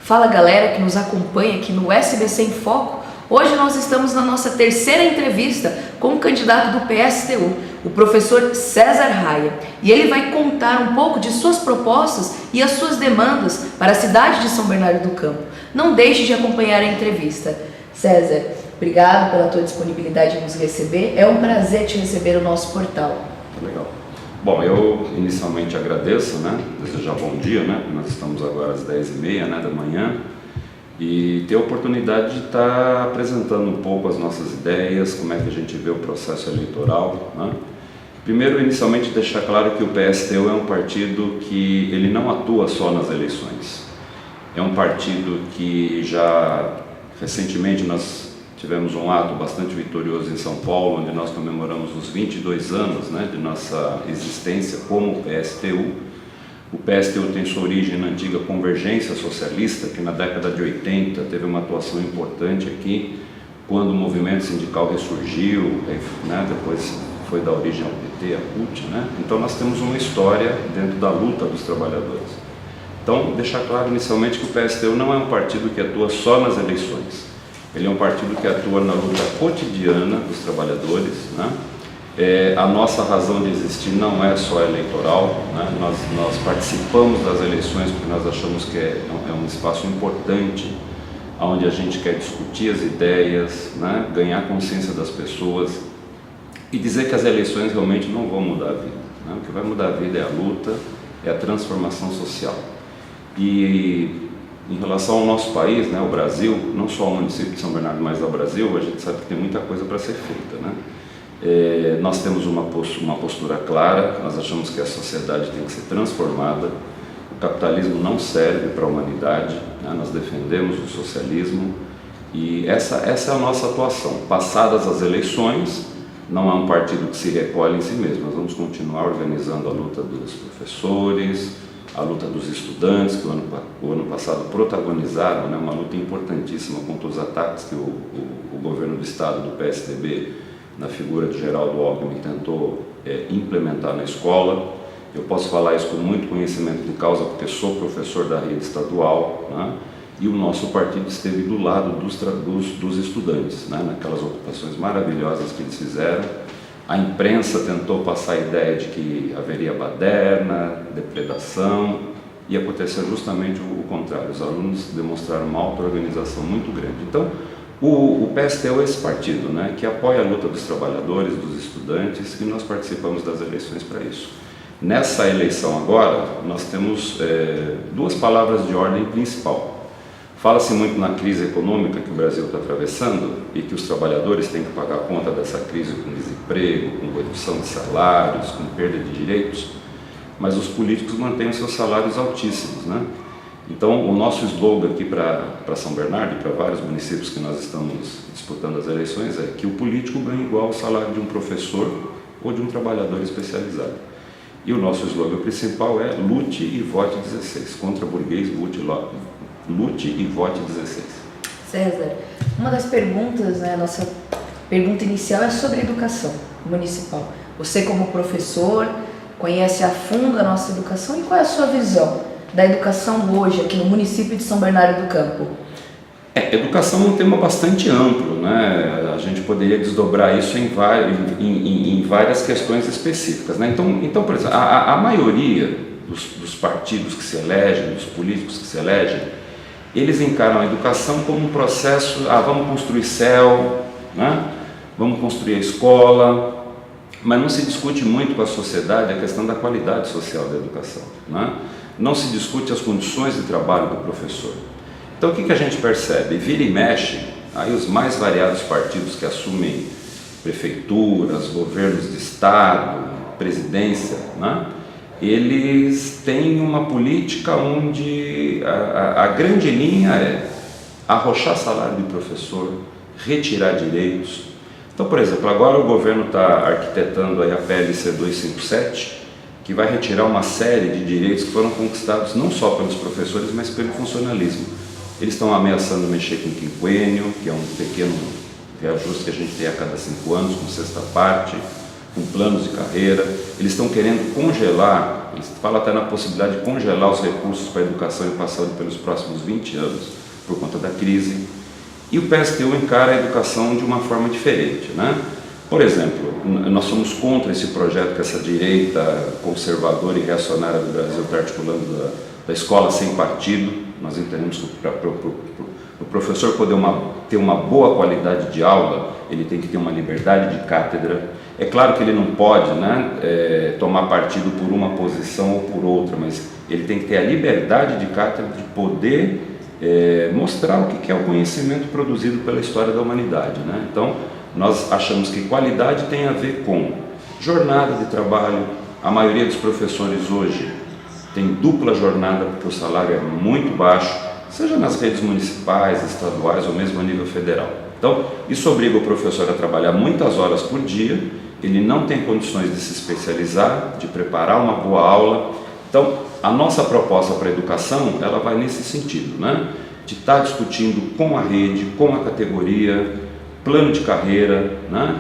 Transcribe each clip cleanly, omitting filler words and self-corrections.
Fala galera que nos acompanha aqui no SBC em Foco. Hoje nós estamos na nossa terceira entrevista com o candidato do PSTU, o professor César Raia. E ele vai contar um pouco de suas propostas e as suas demandas para a cidade de São Bernardo do Campo. Não deixe de acompanhar a entrevista. César, obrigado pela tua disponibilidade em nos receber. É um prazer te receber no nosso portal. Legal. Bom, eu inicialmente agradeço, desejar bom dia, nós estamos agora às 10h30, da manhã, e ter a oportunidade de estar apresentando um pouco as nossas ideias, como é que a gente vê o processo eleitoral, Primeiro, inicialmente, deixar claro que o PSTU é um partido que ele não atua só nas eleições. É um partido que já, recentemente, nós tivemos um ato bastante vitorioso em São Paulo, onde nós comemoramos os 22 anos de nossa existência como PSTU. O PSTU tem sua origem na antiga Convergência Socialista, que na década de 80 teve uma atuação importante aqui, quando o movimento sindical ressurgiu, depois foi da origem ao PT, a CUT, Então nós temos uma história dentro da luta dos trabalhadores. Então, deixar claro inicialmente que o PSTU não é um partido que atua só nas eleições. Ele é um partido que atua na luta cotidiana dos trabalhadores, A nossa razão de existir não é só eleitoral, Nós participamos das eleições porque nós achamos que é um espaço importante, onde a gente quer discutir as ideias, ganhar consciência das pessoas e dizer que as eleições realmente não vão mudar a vida. O que vai mudar a vida é a luta, é a transformação social. E em relação ao nosso país, o Brasil, não só o município de São Bernardo, mas ao Brasil, a gente sabe que tem muita coisa para ser feita, Nós temos uma postura clara, nós achamos que a sociedade tem que ser transformada, o capitalismo não serve para a humanidade, Nós defendemos o socialismo e essa é a nossa atuação. Passadas as eleições, não é um partido que se recolhe em si mesmo, nós vamos continuar organizando a luta dos professores, a luta dos estudantes, que o ano passado protagonizaram, uma luta importantíssima contra os ataques que o governo do estado, do PSDB, na figura de Geraldo Alckmin, tentou implementar na escola. Eu posso falar isso com muito conhecimento de causa, porque sou professor da rede estadual, e o nosso partido esteve do lado dos estudantes, naquelas ocupações maravilhosas que eles fizeram. A imprensa tentou passar a ideia de que haveria baderna, depredação, e aconteceu justamente o contrário. Os alunos demonstraram uma auto-organização muito grande. Então, o PSTU é esse partido, que apoia a luta dos trabalhadores, dos estudantes, e nós participamos das eleições para isso. Nessa eleição agora, nós temos duas palavras de ordem principal. Fala-se muito na crise econômica que o Brasil está atravessando e que os trabalhadores têm que pagar conta dessa crise com desemprego, com redução de salários, com perda de direitos, mas os políticos mantêm os seus salários altíssimos, Então, o nosso slogan aqui para São Bernardo e para vários municípios que nós estamos disputando as eleições é que o político ganha igual ao salário de um professor ou de um trabalhador especializado. E o nosso slogan principal é lute e vote 16, contra burguês, lute e vote 16. César, uma das perguntas, nossa pergunta inicial é sobre educação municipal. Você, como professor, conhece a fundo a nossa educação e qual é a sua visão da educação hoje aqui no município de São Bernardo do Campo? Educação é um tema bastante amplo, A gente poderia desdobrar isso em várias questões específicas, Então, por exemplo, a maioria dos partidos que se elegem, dos políticos que se elegem, eles encaram a educação como um processo, vamos construir céu, vamos construir a escola, mas não se discute muito com a sociedade a questão da qualidade social da educação, Não se discute as condições de trabalho do professor. Então o que a gente percebe? Vira e mexe, aí os mais variados partidos que assumem prefeituras, governos de estado, presidência, eles têm uma política onde a grande linha é arrochar salário de professor, retirar direitos. Então, por exemplo, agora o governo está arquitetando aí a PLC 257, que vai retirar uma série de direitos que foram conquistados não só pelos professores, mas pelo funcionalismo. Eles estão ameaçando mexer com o quinquênio, que é um pequeno reajuste que a gente tem a cada 5 anos, com sexta parte, com planos de carreira. Eles estão querendo congelar eles falam até na possibilidade de congelar os recursos para a educação e para a saúde pelos próximos 20 anos, por conta da crise. E o PSTU encara a educação de uma forma diferente, né? Por exemplo, nós somos contra esse projeto que essa direita conservadora e reacionária do Brasil está articulando da escola sem partido. Nós entendemos que para o professor poder ter uma boa qualidade de aula, ele tem que ter uma liberdade de cátedra. É claro que ele não pode, né, tomar partido por uma posição ou por outra, mas ele tem que ter a liberdade de cátedra de poder mostrar o que é o conhecimento produzido pela história da humanidade, né? Então, nós achamos que qualidade tem a ver com jornada de trabalho. A maioria dos professores hoje tem dupla jornada porque o salário é muito baixo, seja nas redes municipais, estaduais ou mesmo a nível federal. Então, isso obriga o professor a trabalhar muitas horas por dia, ele não tem condições de se especializar, de preparar uma boa aula. Então, a nossa proposta para a educação, ela vai nesse sentido, né? De estar discutindo com a rede, com a categoria, plano de carreira, né?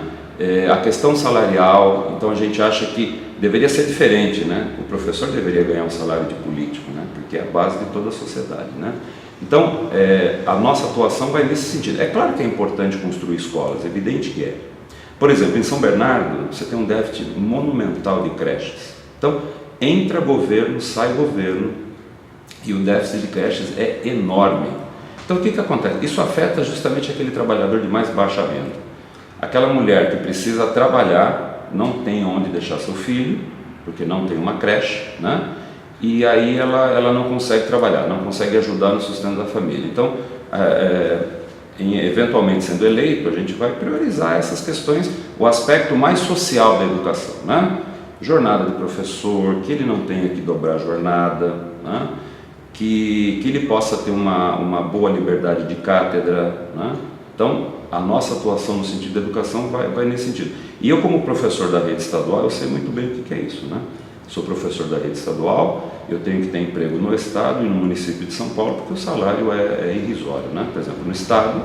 A questão salarial. Então a gente acha que deveria ser diferente, né? O professor deveria ganhar um salário de político, né? Porque é a base de toda a sociedade, né? Então a nossa atuação vai nesse sentido. É claro que é importante construir escolas, é evidente que é. Por exemplo, em São Bernardo você tem um déficit monumental de creches. Então entra governo, sai governo e o déficit de creches é enorme. Então o que acontece? Isso afeta justamente aquele trabalhador de mais baixa renda. Aquela mulher que precisa trabalhar, não tem onde deixar seu filho, porque não tem uma creche, né? E aí ela não consegue trabalhar, não consegue ajudar no sustento da família. Então, eventualmente sendo eleito, a gente vai priorizar essas questões, o aspecto mais social da educação, né? Jornada de professor, que ele não tenha que dobrar a jornada, né? Que ele possa ter uma boa liberdade de cátedra, né? Então, a nossa atuação no sentido da educação vai nesse sentido. E eu, como professor da rede estadual, eu sei muito bem o que é isso, né? Sou professor da rede estadual, eu tenho que ter emprego no estado e no município de São Paulo, porque o salário é irrisório, né? Por exemplo, no estado,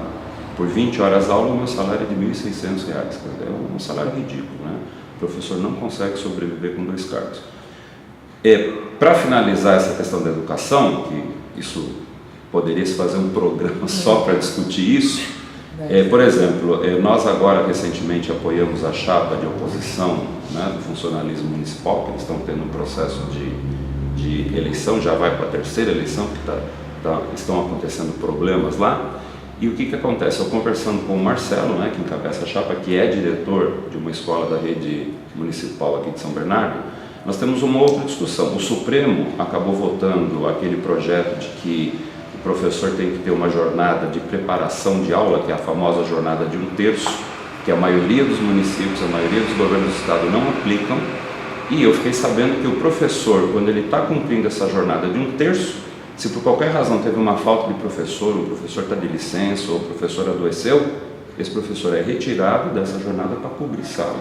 por 20 horas aula, o meu salário é de R$ 1.600, é um salário ridículo, né? O professor não consegue sobreviver com 2 cargos. Para finalizar essa questão da educação, que isso poderia se fazer um programa só para discutir isso, por exemplo, nós agora recentemente apoiamos a chapa de oposição, né, do funcionalismo municipal, que eles estão tendo um processo de eleição, já vai para a 3ª eleição, que estão acontecendo problemas lá. E o que acontece? Eu conversando com o Marcelo, né, que encabeça a chapa, que é diretor de uma escola da rede municipal aqui de São Bernardo, nós temos uma outra discussão. O Supremo acabou votando aquele projeto de que o professor tem que ter uma jornada de preparação de aula, que é a famosa jornada de 1/3, que a maioria dos municípios, a maioria dos governos do estado não aplicam. E eu fiquei sabendo que o professor, quando ele está cumprindo essa jornada de 1/3, se por qualquer razão teve uma falta de professor, o professor está de licença ou o professor adoeceu, esse professor é retirado dessa jornada para cobrir sala.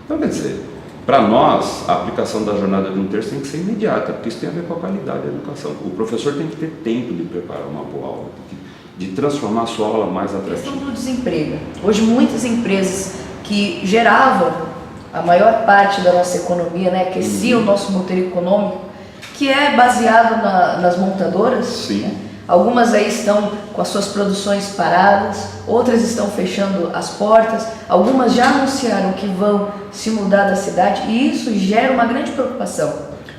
Então, quer dizer, para nós, a aplicação da jornada de 1/3 tem que ser imediata, porque isso tem a ver com a qualidade da educação. O professor tem que ter tempo de preparar uma boa aula, de transformar a sua aula mais atrativa. A questão do desemprego. Hoje, muitas empresas que geravam a maior parte da nossa economia, né, aqueciam o nosso motor econômico, que é baseado nas montadoras. Sim. Né? Algumas aí estão com as suas produções paradas, outras estão fechando as portas, algumas já anunciaram que vão se mudar da cidade, e isso gera uma grande preocupação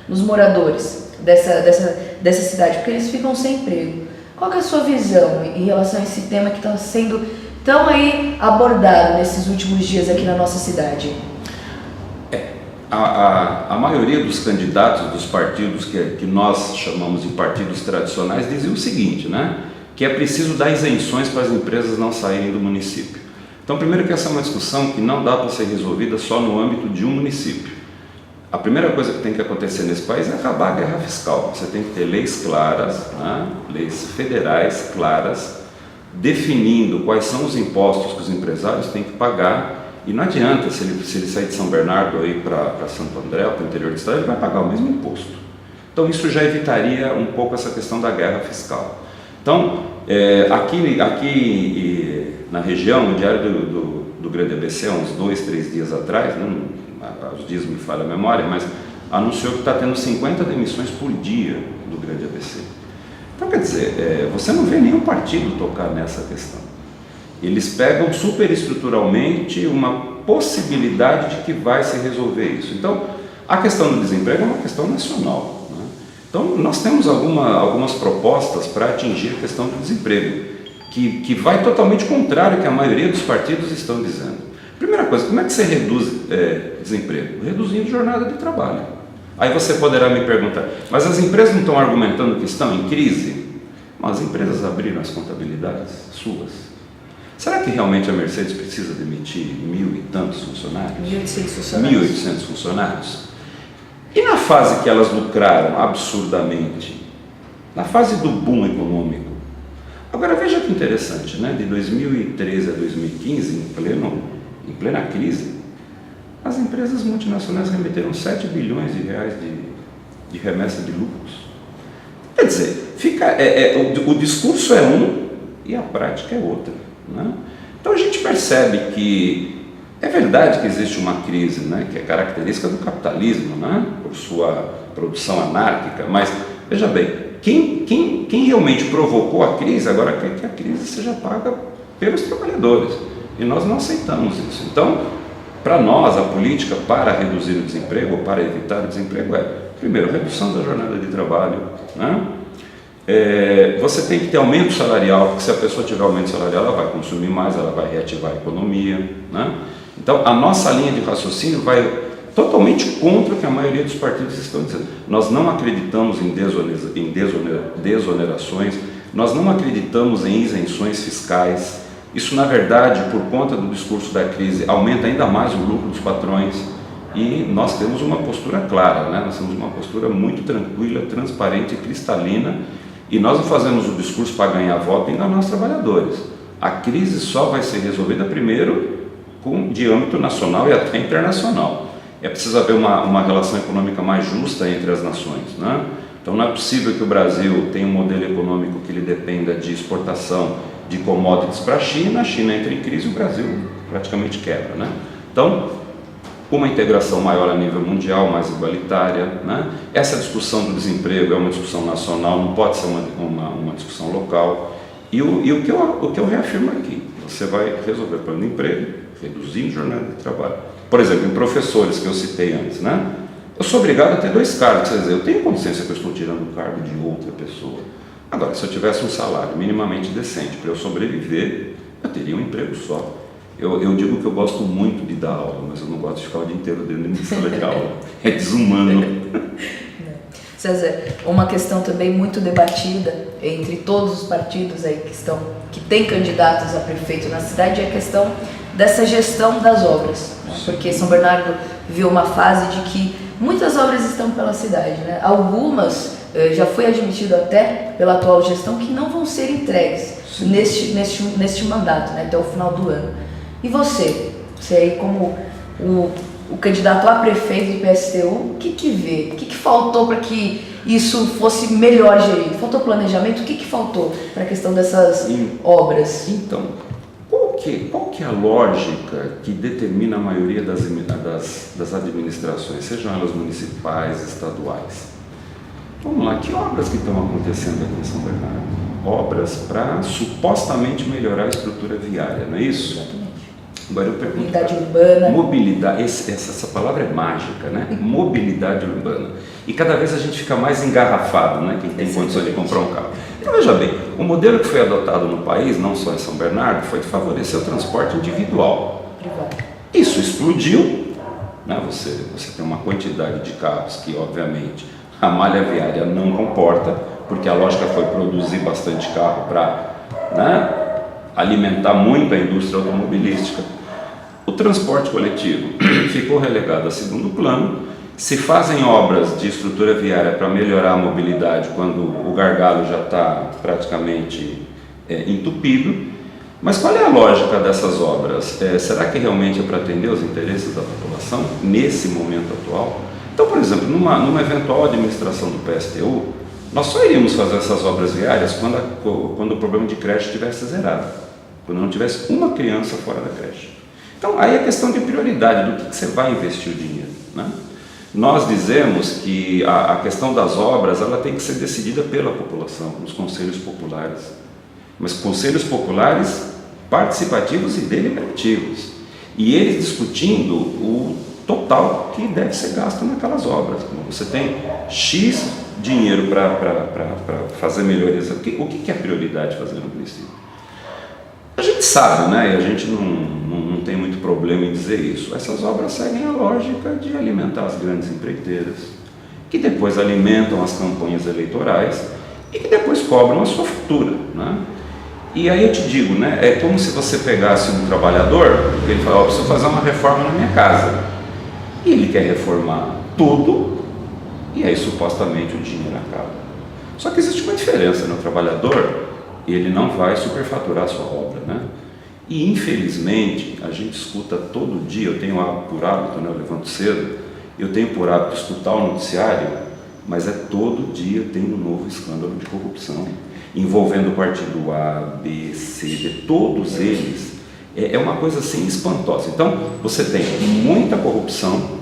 nos moradores dessa cidade, porque eles ficam sem emprego. Qual que é a sua visão em relação a esse tema que está sendo tão aí abordado nesses últimos dias aqui na nossa cidade? A maioria dos candidatos dos partidos que nós chamamos de partidos tradicionais dizem o seguinte, né? Que é preciso dar isenções para as empresas não saírem do município. Então, primeiro que essa é uma discussão que não dá para ser resolvida só no âmbito de um município. A primeira coisa que tem que acontecer nesse país é acabar a guerra fiscal. Você tem que ter leis claras, né? Leis federais claras, definindo quais são os impostos que os empresários têm que pagar. E não adianta, se ele sair de São Bernardo para Santo André, para o interior do estado, ele vai pagar o mesmo imposto. Então isso já evitaria um pouco essa questão da guerra fiscal. Então, aqui na região, no Diário do Grande ABC, há uns 2, 3 dias atrás, né, os dias me falham a memória, mas anunciou que está tendo 50 demissões por dia do grande ABC. Então, quer dizer, você não vê nenhum partido tocar nessa questão. Eles pegam superestruturalmente uma possibilidade de que vai se resolver isso. Então, a questão do desemprego é uma questão nacional, né? Então, nós temos algumas propostas para atingir a questão do desemprego, que vai totalmente contrário ao que a maioria dos partidos estão dizendo. Primeira coisa, como é que você reduz desemprego? Reduzindo jornada de trabalho. Aí você poderá me perguntar, mas as empresas não estão argumentando que estão em crise? Mas as empresas abriram as contabilidades suas. Será que realmente a Mercedes precisa demitir 1.000 e tantos funcionários? 1.800 funcionários. 1.800 funcionários? E na fase que elas lucraram absurdamente? Na fase do boom econômico? Agora veja que interessante, né? De 2013 a 2015, em plena crise, as empresas multinacionais remeteram 7 bilhões de reais de remessa de lucros. Quer dizer, o discurso é um e a prática é outra, né? Então a gente percebe que é verdade que existe uma crise, né, que é característica do capitalismo, né, por sua produção anárquica, mas veja bem, quem realmente provocou a crise agora quer que a crise seja paga pelos trabalhadores, e nós não aceitamos isso. Então, para nós, a política para reduzir o desemprego, ou para evitar o desemprego primeiro, redução da jornada de trabalho, né? Você tem que ter aumento salarial, porque se a pessoa tiver aumento salarial, ela vai consumir mais, ela vai reativar a economia, né? Então, a nossa linha de raciocínio vai totalmente contra o que a maioria dos partidos estão dizendo. Nós não acreditamos em desonerações, nós não acreditamos em isenções fiscais. Isso, na verdade, por conta do discurso da crise, aumenta ainda mais o lucro dos patrões, e nós temos uma postura clara, né? Nós temos uma postura muito tranquila, transparente e cristalina, e nós não fazemos o discurso para ganhar voto e enganar os trabalhadores. A crise só vai ser resolvida primeiro de âmbito nacional e até internacional. É preciso haver uma relação econômica mais justa entre as nações, né? Então não é possível que o Brasil tenha um modelo econômico que lhe dependa de exportação de commodities para a China entra em crise e o Brasil praticamente quebra, né? Então, uma integração maior a nível mundial, mais igualitária, né? Essa discussão do desemprego é uma discussão nacional, não pode ser uma discussão local. E o que eu reafirmo aqui, você vai resolver o problema do emprego, reduzindo jornada de trabalho. Por exemplo, em professores que eu citei antes, né? Eu sou obrigado a ter 2 cargos, quer dizer, eu tenho consciência que eu estou tirando o cargo de outra pessoa. Agora, se eu tivesse um salário minimamente decente para eu sobreviver, eu teria um emprego só. Eu digo que eu gosto muito de dar aula, mas eu não gosto de ficar o dia inteiro dentro de sala de aula. É desumano. César, uma questão também muito debatida entre todos os partidos aí que têm candidatos a prefeito na cidade é a questão dessa gestão das obras, né? Porque São Bernardo viu uma fase de que muitas obras estão pela cidade, né? Algumas já foi admitido até pela atual gestão que não vão ser entregues neste mandato, né, até o final do ano. E você aí como o candidato a prefeito do PSTU, o que vê? O que faltou para que isso fosse melhor gerido? Faltou planejamento? O que faltou para a questão dessas obras? Então, qual que é a lógica que determina a maioria das administrações, sejam elas municipais, estaduais? Vamos lá, que obras que estão acontecendo aqui em São Bernardo? Obras para supostamente melhorar a estrutura viária, não é isso? Exatamente. Agora eu pergunto, mobilidade urbana. Mobilidade, essa palavra é mágica, né? Mobilidade urbana. E cada vez a gente fica mais engarrafado, né? Quem tem condições de comprar um carro. Então veja bem, o modelo que foi adotado no país, não só em São Bernardo, foi de favorecer o transporte individual. Privado. Isso explodiu, né? Você tem uma quantidade de carros que, obviamente, a malha viária não comporta, porque a lógica foi produzir bastante carro para, né, alimentar muito a indústria automobilística. O transporte coletivo ficou relegado a segundo plano. Se fazem obras de estrutura viária para melhorar a mobilidade quando o gargalo já está praticamente entupido. Mas qual é a lógica dessas obras? Será que realmente é para atender os interesses da população nesse momento atual? Então, por exemplo, numa eventual administração do PSTU, nós só iríamos fazer essas obras viárias quando o problema de creche estivesse zerado, quando não tivesse uma criança fora da creche. Então, aí é questão de prioridade, do que você vai investir o dinheiro, né? Nós dizemos que a questão das obras ela tem que ser decidida pela população, nos conselhos populares, mas conselhos populares participativos e deliberativos, e eles discutindo o total que deve ser gasto naquelas obras. Você tem X dinheiro para fazer melhorias. O que é prioridade fazer no município? A gente sabe, né? E a gente não tem muito problema em dizer isso. Essas obras seguem a lógica de alimentar as grandes empreiteiras, que depois alimentam as campanhas eleitorais e que depois cobram a sua fatura, né? E aí eu te digo, né? É como se você pegasse um trabalhador, que ele fala, preciso fazer uma reforma na minha casa. E ele quer reformar tudo, e aí supostamente o dinheiro acaba. Só que existe uma diferença, né? O trabalhador, ele não vai superfaturar a sua obra, né? E infelizmente, a gente escuta todo dia, eu tenho por hábito, né? Eu levanto cedo, eu tenho por hábito escutar o noticiário, mas todo dia tem um novo escândalo de corrupção, envolvendo o partido A, B, C, D, todos eles. É uma coisa assim espantosa. Então, você tem muita corrupção,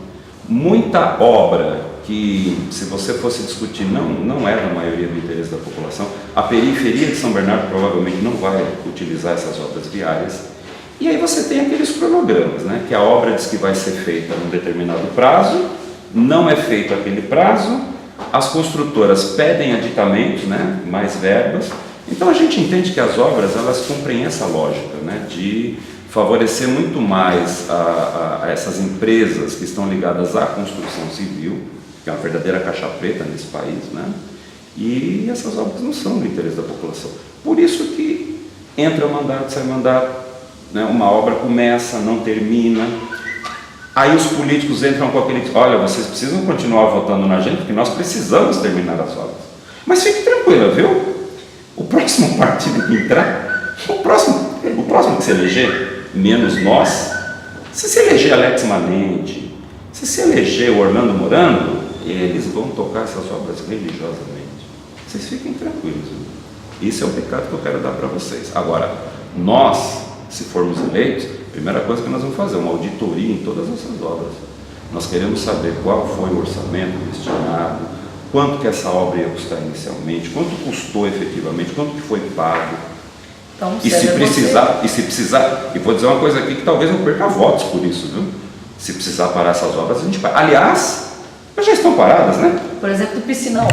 muita obra que, se você fosse discutir, não é da maioria do interesse da população. A periferia de São Bernardo provavelmente não vai utilizar essas obras viárias. E aí você tem aqueles cronogramas, né? Que a obra diz que vai ser feita num determinado prazo, não é feito aquele prazo, as construtoras pedem aditamentos, né? Mais verbas. Então a gente entende que as obras elas cumprem essa lógica, né? De favorecer muito mais a essas empresas que estão ligadas à construção civil, que é uma verdadeira caixa preta nesse país, né? E essas obras não são do interesse da população. Por isso que entra mandato, sai mandato, né? Uma obra começa, não termina. Aí os políticos entram com aquele, olha, vocês precisam continuar votando na gente, porque nós precisamos terminar as obras. Mas fique tranquila, viu? O próximo partido que entrar, o próximo que se eleger, menos nós, se eleger Alex Manente, se eleger o Orlando Morando, eles vão tocar essas obras religiosamente. Vocês fiquem tranquilos. Viu? Isso é o pecado que eu quero dar para vocês. Agora, nós, se formos eleitos, a primeira coisa que nós vamos fazer é uma auditoria em todas essas obras. Nós queremos saber qual foi o orçamento destinado, quanto que essa obra ia custar inicialmente, quanto custou efetivamente, quanto que foi pago. Então, e se precisar, e vou dizer uma coisa aqui que talvez eu perca votos por isso, viu? Se precisar parar essas obras, a gente para. Aliás, já estão paradas, né? Por exemplo, do piscinão.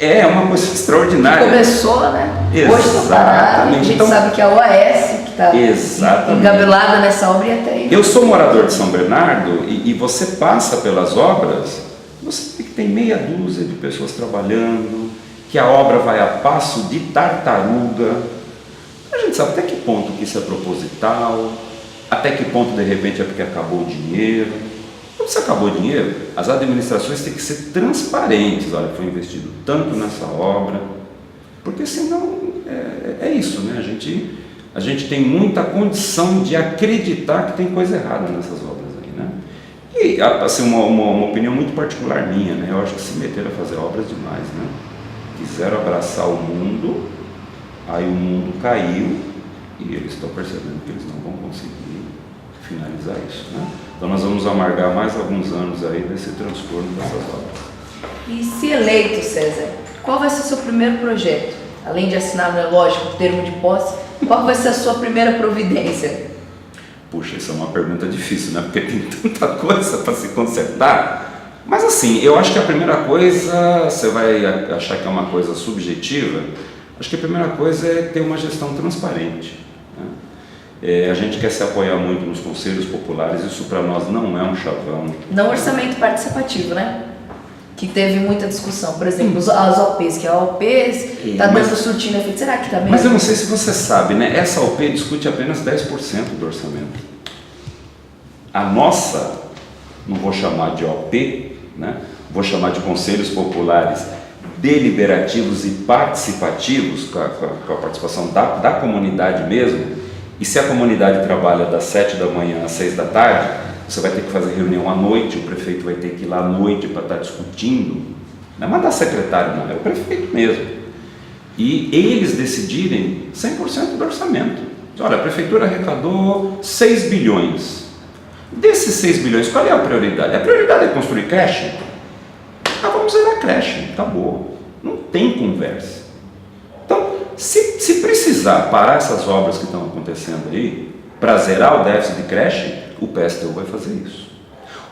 É uma coisa extraordinária. Começou, né? Exatamente. Hoje está parado. A gente então, sabe que a OAS, que está engabelada nessa obra, e até aí. Eu sou morador de São Bernardo e você passa pelas obras, você vê que tem meia dúzia de pessoas trabalhando, que a obra vai a passo de tartaruga. A gente sabe até que ponto que isso é proposital, até que ponto de repente é porque acabou o dinheiro. Quando se acabou o dinheiro, as administrações têm que ser transparentes. Olha, foi investido tanto nessa obra, porque senão é isso, né? A gente tem muita condição de acreditar que tem coisa errada nessas obras aí, né? E assim, uma opinião muito particular minha, né? Eu acho que se meteram a fazer obras demais, né? Quiseram abraçar o mundo, aí o mundo caiu e eles estão percebendo que eles não vão conseguir finalizar isso, né? Então nós vamos amargar mais alguns anos aí desse transtorno dessas obras. E se eleito, César, qual vai ser o seu primeiro projeto? Além de assinar, né, lógico, o termo de posse, qual vai ser a sua primeira providência? Puxa, isso é uma pergunta difícil, né? Porque tem tanta coisa para se consertar. Mas assim, eu acho que a primeira coisa, você vai achar que é uma coisa subjetiva, acho que a primeira coisa é ter uma gestão transparente, né? A gente quer se apoiar muito nos conselhos populares, isso para nós não é um chavão. Não orçamento participativo, né? Que teve muita discussão, por exemplo, as OPs, que a OPs está dando surtindo efeito, será que está mesmo? Mas eu não sei se você sabe, né? Essa OP discute apenas 10% do orçamento. A nossa, não vou chamar de OP, né? Vou chamar de conselhos populares deliberativos e participativos, com a participação da comunidade mesmo. E se a comunidade trabalha das 7 da manhã às 6 da tarde, você vai ter que fazer reunião à noite, o prefeito vai ter que ir lá à noite para estar discutindo. Não é mandar secretário, não, é o prefeito mesmo. E eles decidirem 100% do orçamento. Olha, a prefeitura arrecadou 6 bilhões. Desses 6 bilhões, qual é a prioridade? A prioridade é construir creche? Vamos zerar a creche, acabou. Não tem conversa. Então, se precisar parar essas obras que estão acontecendo aí, para zerar o déficit de creche, o PSTU vai fazer isso.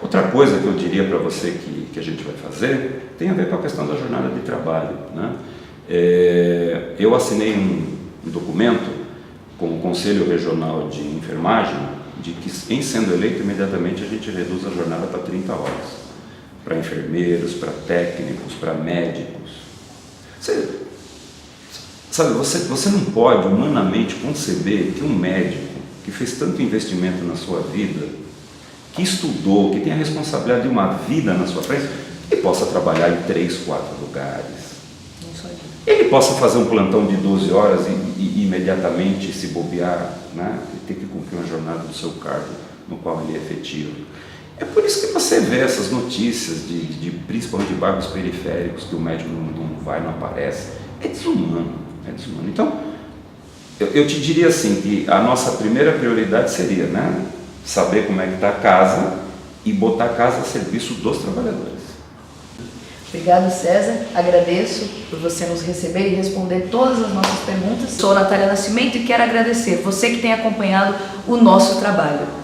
Outra coisa que eu diria para você que a gente vai fazer, tem a ver com a questão da jornada de trabalho, né? Eu assinei um documento com o Conselho Regional de Enfermagem, de que, em sendo eleito, imediatamente a gente reduz a jornada para 30 horas. Para enfermeiros, para técnicos, para médicos. Você não pode humanamente conceber que um médico que fez tanto investimento na sua vida, que estudou, que tem a responsabilidade de uma vida na sua frente, ele possa trabalhar em 3, 4 lugares. Ele possa fazer um plantão de 12 horas e imediatamente se bobear, né? E ter que cumprir uma jornada do seu cargo no qual ele é efetivo. É por isso que você vê essas notícias, principalmente de bairros periféricos, que o médico não vai, não aparece. É desumano, é desumano. Então, eu te diria assim, que a nossa primeira prioridade seria, né, saber como é que está a casa e botar a casa a serviço dos trabalhadores. Obrigado, César. Agradeço por você nos receber e responder todas as nossas perguntas. Sou Natália Nascimento e quero agradecer você que tem acompanhado o nosso trabalho.